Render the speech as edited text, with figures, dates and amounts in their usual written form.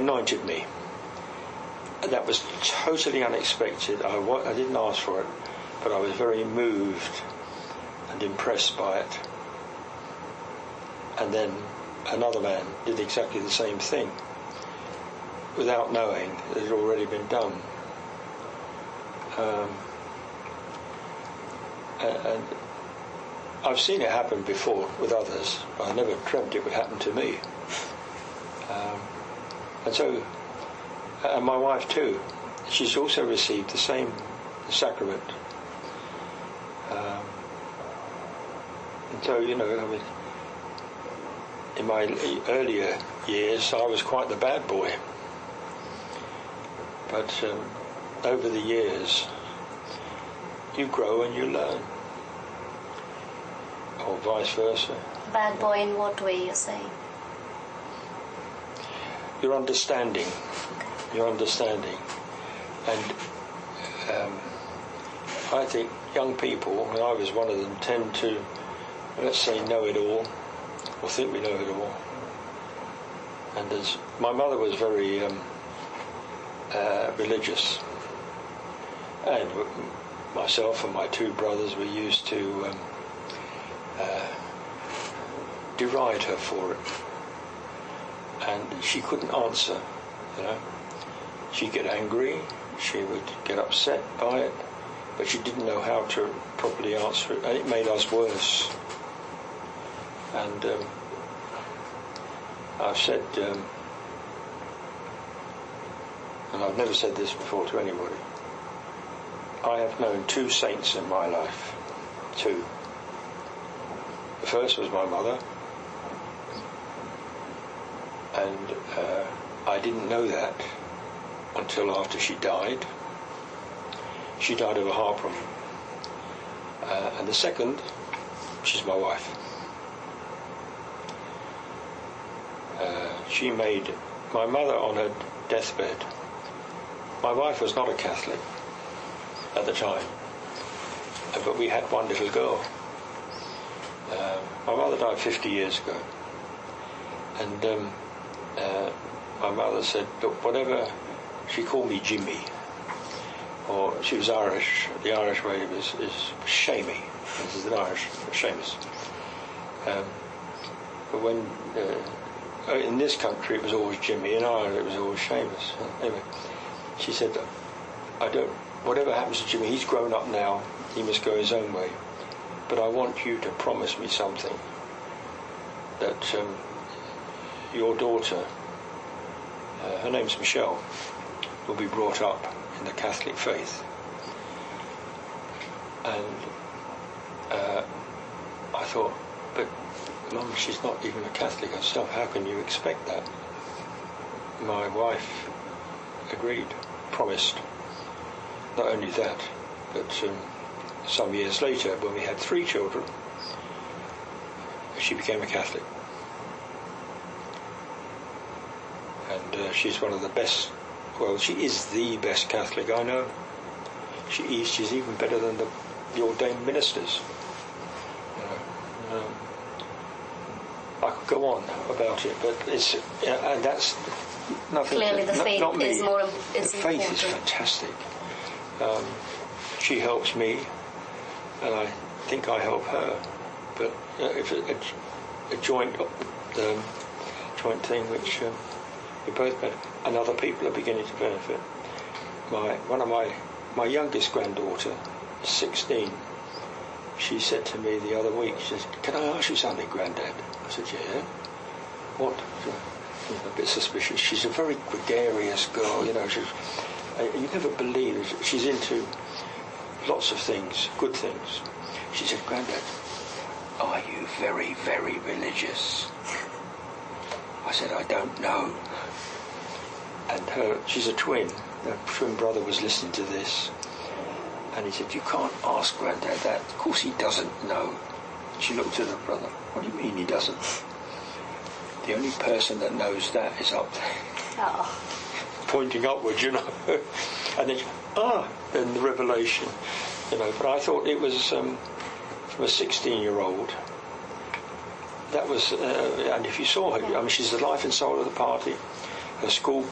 anointed me. And that was totally unexpected. I didn't ask for it, but I was very moved and impressed by it. And then another man did exactly the same thing, without knowing that it had already been done. And I've seen it happen before with others. I never dreamt it would happen to me. And my wife too, she's also received the same sacrament. And so, you know, I mean, in my earlier years, I was quite the bad boy. But over the years, you grow and you learn. Or vice versa. Bad boy in what way, you're saying? Your understanding. Okay. Your understanding. And I think young people, and I was one of them, tend to, let's say, know it all, or think we know it all. And as my mother was very religious, and myself and my two brothers were used to deride her for it, and she couldn't answer, you know. She'd get angry, she would get upset by it, but she didn't know how to properly answer it, and it made us worse. And I've said, and I've never said this before to anybody, I have known two saints in my life. Two. The first was my mother, and I didn't know that until after she died. She died of a heart problem. And the second, she's my wife. She made my mother on her deathbed. My wife was not a Catholic at the time, but we had one little girl. My mother died 50 years ago, and my mother said, look, whatever, she called me Jimmy, or she was Irish. The Irish way is Shamey. This is an Irish, Seamus. But when in this country it was always Jimmy, in Ireland it was always Seamus. Anyway, she said, whatever happens to Jimmy, he's grown up now, he must go his own way. But I want you to promise me something, that your daughter, her name's Michelle, will be brought up in the Catholic faith. And I thought, but Mum, she's not even a Catholic herself, how can you expect that? My wife agreed, promised. Not only that, but some years later, when we had 3 children, she became a Catholic. And she's one of the best, well, she is the best Catholic I know. She's even better than the ordained ministers. You know, I could go on about it, but it's, and that's nothing. Clearly, the faith not me. is more. The faith is fantastic. She helps me, and I think I help her. But if a joint thing which we both benefit, and other people are beginning to benefit. One of my youngest granddaughter, 16. She said to me the other week, she said, "Can I ask you something, Grandad?" I said, "Yeah." "What?" A bit suspicious. She's a very gregarious girl, you know. You never believe it. She's into lots of things, good things. She said, "Grandad, are you very, very religious?" I said, "I don't know." And she's a twin. Her twin brother was listening to this, and he said, "You can't ask Grandad that. Of course he doesn't know." She looked at her brother. "What do you mean he doesn't?" "The only person that knows that is up there." Oh. Pointing upwards, you know. And then the revelation, you know. But I thought it was from a 16-year-old. That was, and if you saw her, I mean, she's the life and soul of the party. Her school